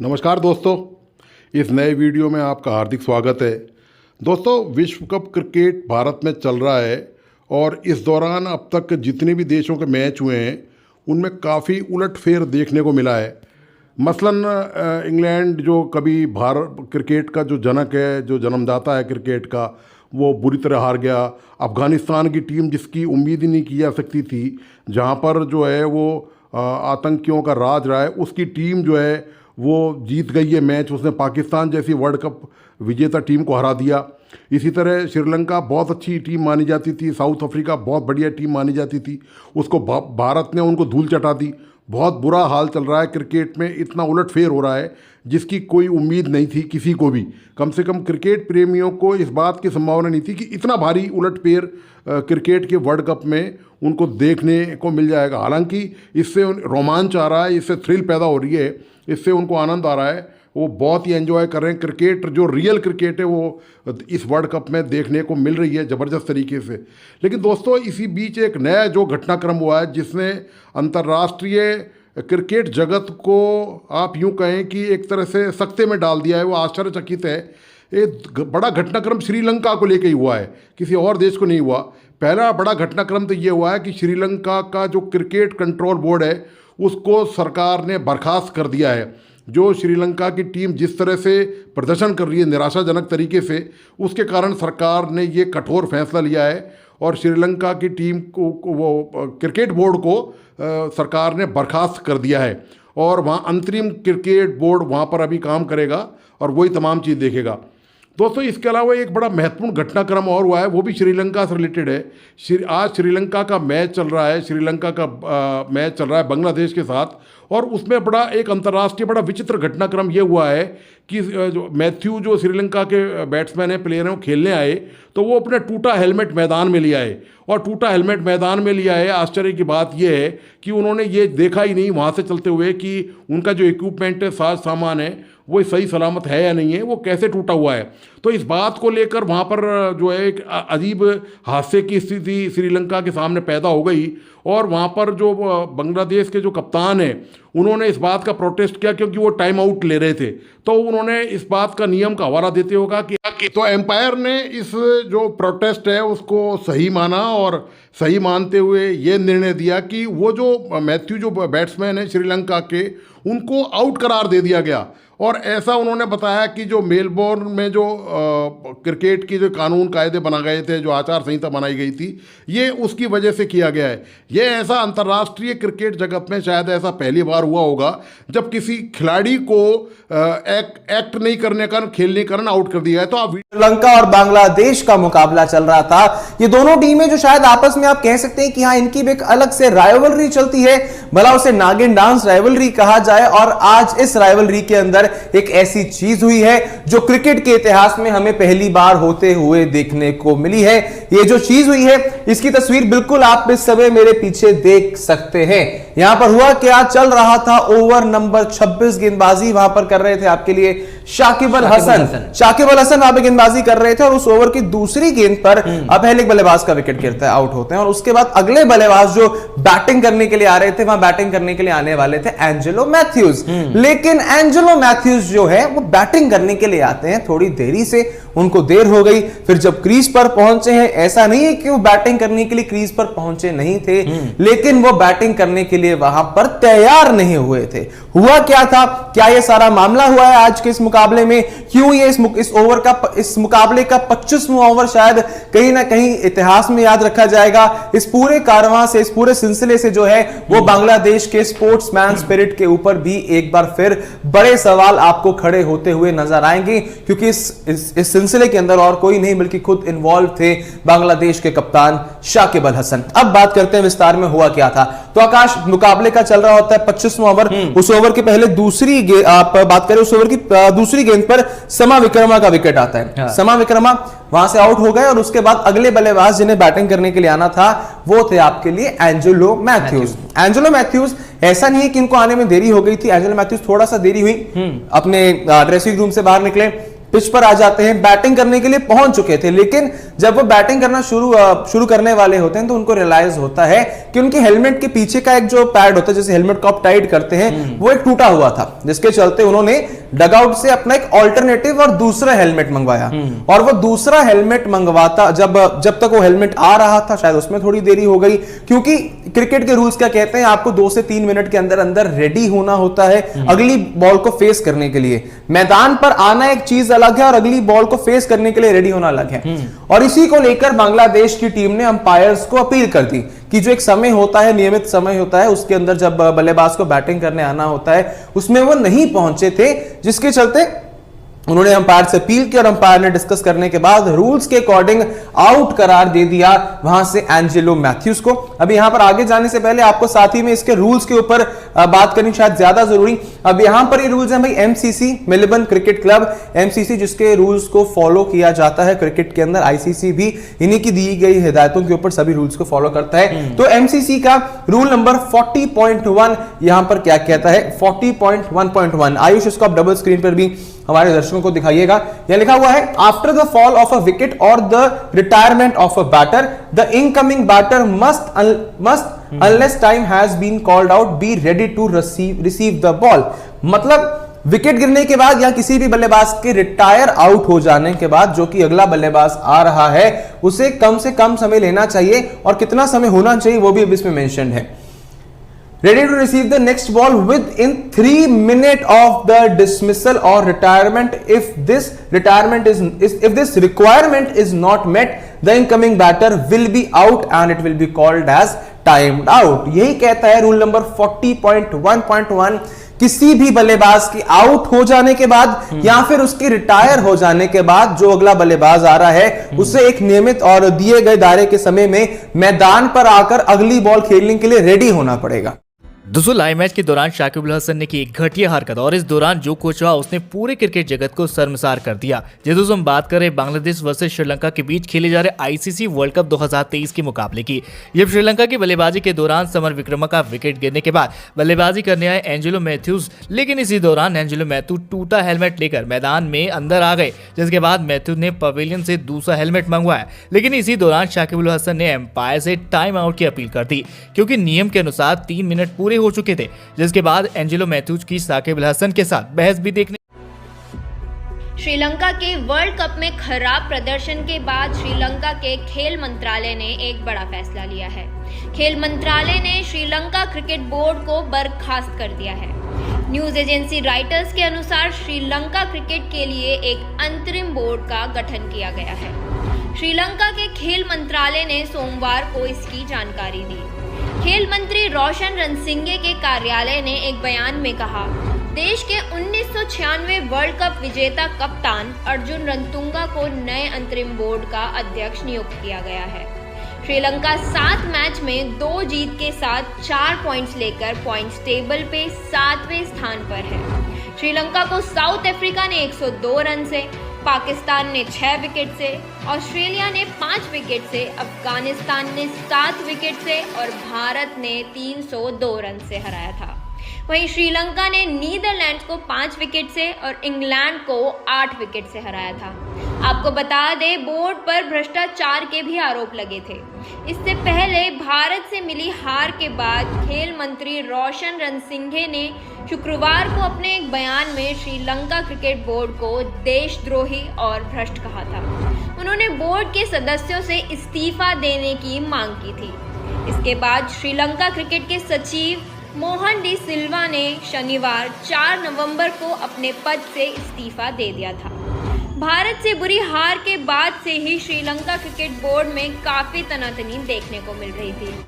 नमस्कार दोस्तों, इस नए वीडियो में आपका हार्दिक स्वागत है। दोस्तों, विश्व कप क्रिकेट भारत में चल रहा है और इस दौरान अब तक जितने भी देशों के मैच हुए हैं उनमें काफ़ी उलटफेर देखने को मिला है। मसलन इंग्लैंड जो कभी भारत क्रिकेट का जो जनक है, जो जन्मदाता है क्रिकेट का, वो बुरी तरह हार गया। अफ़गानिस्तान की टीम जिसकी उम्मीद ही नहीं की जा सकती थी, जहाँ पर जो है वो आतंकियों का राज रहा है, उसकी टीम जो है वो जीत गई है मैच। उसने पाकिस्तान जैसी वर्ल्ड कप विजेता टीम को हरा दिया। इसी तरह श्रीलंका बहुत अच्छी टीम मानी जाती थी, साउथ अफ्रीका बहुत बढ़िया टीम मानी जाती थी, उसको भारत ने उनको धूल चटा दी। बहुत बुरा हाल चल रहा है क्रिकेट में, इतना उलटफेर हो रहा है जिसकी कोई उम्मीद नहीं थी किसी को भी। कम से कम क्रिकेट प्रेमियों को इस बात की संभावना नहीं थी कि इतना भारी उलटफेर क्रिकेट के वर्ल्ड कप में उनको देखने को मिल जाएगा। हालांकि इससे रोमांच आ रहा है, इससे थ्रिल पैदा हो रही है, इससे उनको आनंद आ रहा है, वो बहुत ही एंजॉय कर रहे हैं। क्रिकेट जो रियल क्रिकेट है वो इस वर्ल्ड कप में देखने को मिल रही है ज़बरदस्त तरीके से। लेकिन दोस्तों, इसी बीच एक नया जो घटनाक्रम हुआ है जिसने अंतर्राष्ट्रीय क्रिकेट जगत को आप यूँ कहें कि एक तरह से सख्ते में डाल दिया है, वो आश्चर्यचकित है। एक बड़ा घटनाक्रम श्रीलंका को लेकर ही हुआ है, किसी और देश को नहीं हुआ। पहला बड़ा घटनाक्रम तो ये हुआ है कि श्रीलंका का जो क्रिकेट कंट्रोल बोर्ड है उसको सरकार ने बर्खास्त कर दिया है। जो श्रीलंका की टीम जिस तरह से प्रदर्शन कर रही है निराशाजनक तरीके से, उसके कारण सरकार ने ये कठोर फैसला लिया है और श्रीलंका की टीम को वो क्रिकेट बोर्ड को सरकार ने बर्खास्त कर दिया है और वहाँ अंतरिम क्रिकेट बोर्ड वहाँ पर अभी काम करेगा और वही तमाम चीज़ देखेगा। दोस्तों, इसके अलावा एक बड़ा महत्वपूर्ण घटनाक्रम और हुआ है, वो भी श्रीलंका से रिलेटेड है। आज श्रीलंका का मैच चल रहा है, श्रीलंका का मैच चल रहा है बांग्लादेश के साथ, और उसमें बड़ा एक अंतर्राष्ट्रीय बड़ा विचित्र घटनाक्रम ये हुआ है कि जो मैथ्यू जो श्रीलंका के बैट्समैन हैं, प्लेयर हैं, वो खेलने आए तो वो अपना टूटा हेलमेट मैदान में ले आए और टूटा हेलमेट मैदान में लिया है। आश्चर्य की बात यह है कि उन्होंने ये देखा ही नहीं वहाँ से चलते हुए कि उनका जो इक्विपमेंट है, साज सामान है, वो सही सलामत है या नहीं है, वो कैसे टूटा हुआ है। तो इस बात को लेकर वहाँ पर जो है एक अजीब हादसे की स्थिति श्रीलंका के सामने पैदा हो गई और वहाँ पर जो बांग्लादेश के जो कप्तान हैं उन्होंने इस बात का प्रोटेस्ट किया क्योंकि वो टाइम आउट ले रहे थे। तो उन्होंने इस बात का नियम का हवाला देते होगा कि तो एम्पायर ने इस जो प्रोटेस्ट है उसको सही माना और सही मानते हुए ये निर्णय दिया कि वो जो मैथ्यू जो बैट्समैन है श्रीलंका के, उनको आउट करार दे दिया गया। और ऐसा उन्होंने बताया कि जो मेलबोर्न में जो क्रिकेट की जो कानून कायदे बना गए थे, जो आचार संहिता बनाई गई थी, ये उसकी वजह से किया गया है। ये ऐसा अंतर्राष्ट्रीय क्रिकेट जगत में शायद ऐसा पहली बार हुआ होगा जब किसी खिलाड़ी को एक्ट नहीं करने का, खेलने का आउट कर दिया है। तो आप श्रीलंका और बांग्लादेश का मुकाबला चल रहा था। ये दोनों टीमें जो शायद आपस में आप कह सकते हैं कि हाँ, इनकी भी एक अलग से राइवलरी चलती है, भला उसे नागिन डांस राइवलरी कहा जाए। और आज इस राइवलरी के अंदर एक ऐसी चीज हुई है जो क्रिकेट के इतिहास में हमें पहली बार होते हुए देखने को मिली है। ये जो चीज हुई है इसकी तस्वीर बिल्कुल आप इस समय मेरे पीछे देख सकते हैं। यहां पर हुआ क्या, चल रहा था ओवर नंबर 26, गेंदबाजी वहां पर कर रहे थे आपके लिए शाकिब अल हसन वहां पर गेंदबाजी कर रहे थे और उस ओवर की दूसरी गेंद पर अब पहले बल्लेबाज का विकेट गिरता है, आउट होते हैं। और उसके बाद अगले बल्लेबाज जो बैटिंग करने के लिए आ रहे थे, वहां बैटिंग करने के लिए आने वाले थे एंजेलो मैथ्यूज। लेकिन एंजेलो मैथ्यूज जो है वो बैटिंग करने के लिए आते हैं थोड़ी देरी से, उनको देर हो गई। फिर जब क्रीज पर पहुंचे हैं, ऐसा नहीं है कि वो बैटिंग करने के लिए क्रीज पर पहुंचे नहीं थे, लेकिन वो बैटिंग करने के लिए वहां पर तैयार नहीं हुए थे। हुआ क्या था, क्या ये सारा मामला हुआ है आज के इस मुकाबले में, क्यों ये इस मुकाबले का 25वां ओवर शायद कहीं ना कहीं इतिहास में याद रखा जाएगा। इस पूरे कारवां से, इस पूरे सिलसिले से जो है वो बांग्लादेश के स्पोर्ट्समैन स्पिरिट के ऊपर भी एक बार फिर बड़े सवाल आपको खड़े होते हुए नजर आएंगे, क्योंकि इस सिलसिले के अंदर और कोई नहीं बल्कि खुद इन्वॉल्व थे बांग्लादेश के कप्तान शाकिब अल हसन। अब बात करते हैं विस्तार में हुआ क्या था। तो आकाश, मुकाबले का चल रहा होता है 25वां ओवर। उस ओवर के पहले आप बात करें, उस ओवर की दूसरी गेंद पर समा विक्रमा का विकेट आता है। हाँ। समा विक्रमा वहां से आउट हो गए और उसके बाद अगले बल्लेबाज जिन्हें बैटिंग करने के लिए आना था वो थे आपके लिए एंजेलो मैथ्यूज। ऐसा नहीं है कि इनको आने में देरी हो गई थी, एंजेलो मैथ्यूज थोड़ा सा देरी हुई, अपने ड्रेसिंग रूम से बाहर निकले, पिच पर आ जाते हैं, बैटिंग करने के लिए पहुंच चुके थे। लेकिन जब वो बैटिंग करना शुरू करने वाले होते हैं तो उनको रियलाइज होता है कि उनके हेलमेट के पीछे का एक जो पैड होता है, जैसे हेलमेट को आप टाइट करते हैं, वो एक टूटा हुआ था, जिसके चलते उन्होंने डगआउट से अपना एक ऑल्टरनेटिव और दूसरा हेलमेट मंगवाया। और वो दूसरा हेलमेट मंगवाता जब तक वो हेलमेट आ रहा था, शायद उसमें थोड़ी देरी हो गई, क्योंकि क्रिकेट के रूल्स क्या कहते हैं, आपको 2 से 3 मिनट के अंदर अंदर रेडी होना होता है अगली बॉल को फेस करने के लिए। मैदान पर आना एक चीज अलग है और अगली बॉल को फेस करने के लिए रेडी होना अलग है। और इसी को लेकर बांग्लादेश की टीम ने अंपायर्स को अपील कर दी कि जो एक समय होता है, नियमित समय होता है, उसके अंदर जब बल्लेबाज को बैटिंग करने आना होता है, उसमें वो नहीं पहुंचे थे, जिसके चलते उन्होंने अंपायर से अपील की और अंपायर ने डिस्कस करने के बाद रूल्स के अकॉर्डिंग आउट करार दे दिया वहां से एंजेलो मैथ्यूज को। अभी यहां पर आगे जाने से पहले आपको साथ ही में इसके रूल्स के ऊपर बात करनी शायद ज्यादा जरूरी। अब यहां पर ये रूल्स हैं भाई, MCC Melbourne cricket club, MCC जिसके रूल्स को फॉलो किया जाता है क्रिकेट के अंदर, आईसीसी भी इन्हीं की दी गई हिदायतों के ऊपर सभी रूल्स को फॉलो करता है। तो एमसीसी का रूल नंबर 40.1 यहां पर क्या कहता है, 40.1.1, आयुष इसको आप डबल स्क्रीन पर भी हमारे दर्शकों को दिखाइएगा। यह लिखा हुआ है, after the fall of a wicket और the retirement of a batter, the incoming batter must unless time has been called out be ready to receive the ball. मतलब विकेट गिरने के बाद या किसी भी बल्लेबाज के रिटायर आउट हो जाने के बाद जो कि अगला बल्लेबाज आ रहा है, उसे कम से कम समय लेना चाहिए, और कितना समय होना चाहिए वो भी अब इसमें मेंशन है। Ready to receive the next ball within 3 minutes of the dismissal or retirement. If this requirement is not met, the incoming batter will be out and it will be called as timed out. यही कहता है rule number 40.1.1, किसी भी बल्लेबाज के out हो जाने के बाद या फिर उसके रिटायर हो जाने के बाद जो अगला बल्लेबाज आ रहा है, उसे एक नियमित और दिए गए दायरे के समय में मैदान पर आकर अगली बॉल खेलने के लिए रेडी होना पड़ेगा। दोस्तों, लाइव मैच के दौरान शाकिब अल हसन ने की एक घटिया हरकत और इस दौरान जो कुछ हुआ उसने पूरे क्रिकेट जगत को शर्मसार कर दिया। जी दोस्तों, हम बात कर रहे हैं बांग्लादेश वर्सेस श्रीलंका के बीच खेले जा रहे आईसीसी वर्ल्ड कप 2023 के मुकाबले की। जब श्रीलंका की बल्लेबाजी के दौरान समर विक्रम का विकेट गिरने के बाद बल्लेबाजी करने आए एंजेलो मैथ्यूज, लेकिन इसी दौरान एंजेलो मैथ्यूज टूटा हेलमेट लेकर मैदान में अंदर आ गए, जिसके बाद मैथ्यूज ने पवेलियन से दूसरा हेलमेट मंगवाया। लेकिन इसी दौरान शाकिब अल हसन ने एम्पायर से टाइम आउट की अपील कर दी, क्योंकि नियम के अनुसार 3 मिनट पूरे हो चुके थे, जिसके बाद एंजेलो मैथ्यूज की शाकिब अल हसन के साथ बहस भी देखने। श्रीलंका के वर्ल्ड कप में खराब प्रदर्शन के बाद श्रीलंका के खेल मंत्रालय ने एक बड़ा फैसला लिया है। खेल मंत्रालय ने श्रीलंका क्रिकेट बोर्ड को बर्खास्त कर दिया है। न्यूज एजेंसी रॉयटर्स के अनुसार श्रीलंका क्रिकेट के लिए एक अंतरिम बोर्ड का गठन किया गया है। श्रीलंका के खेल मंत्रालय ने सोमवार को इसकी जानकारी दी। खेल मंत्री रोशन रणसिंघे के कार्यालय ने एक बयान में कहा, देश के 1996 वर्ल्ड कप विजेता कप्तान अर्जुन रणतुंगा को नए अंतरिम बोर्ड का अध्यक्ष नियुक्त किया गया है। श्रीलंका 7 मैच में 2 जीत के साथ 4 पॉइंट्स लेकर पॉइंट्स टेबल पे 7वें स्थान पर है। श्रीलंका को साउथ अफ्रीका ने 102 रन से, पाकिस्तान ने 6 विकेट से, ऑस्ट्रेलिया ने 5 विकेट से, अफगानिस्तान ने 7 विकेट से और भारत ने 302 रन से हराया था। वहीं श्रीलंका ने नीदरलैंड्स को 5 विकेट से और इंग्लैंड को 8 विकेट से हराया था। आपको बता दें, बोर्ड पर भ्रष्टाचार के भी आरोप लगे थे। इससे पहले भारत से मिली हार के बाद खेल मंत्री रोशन रणसिंघे ने शुक्रवार को अपने एक बयान में श्रीलंका क्रिकेट बोर्ड को देशद्रोही और भ्रष्ट कहा था। उन्होंने बोर्ड के सदस्यों से इस्तीफा देने की मांग की थी। इसके बाद श्रीलंका क्रिकेट के सचिव मोहन डी सिल्वा ने शनिवार 4 नवंबर को अपने पद से इस्तीफा दे दिया था। भारत से बुरी हार के बाद से ही श्रीलंका क्रिकेट बोर्ड में काफी तनातनी देखने को मिल रही थी।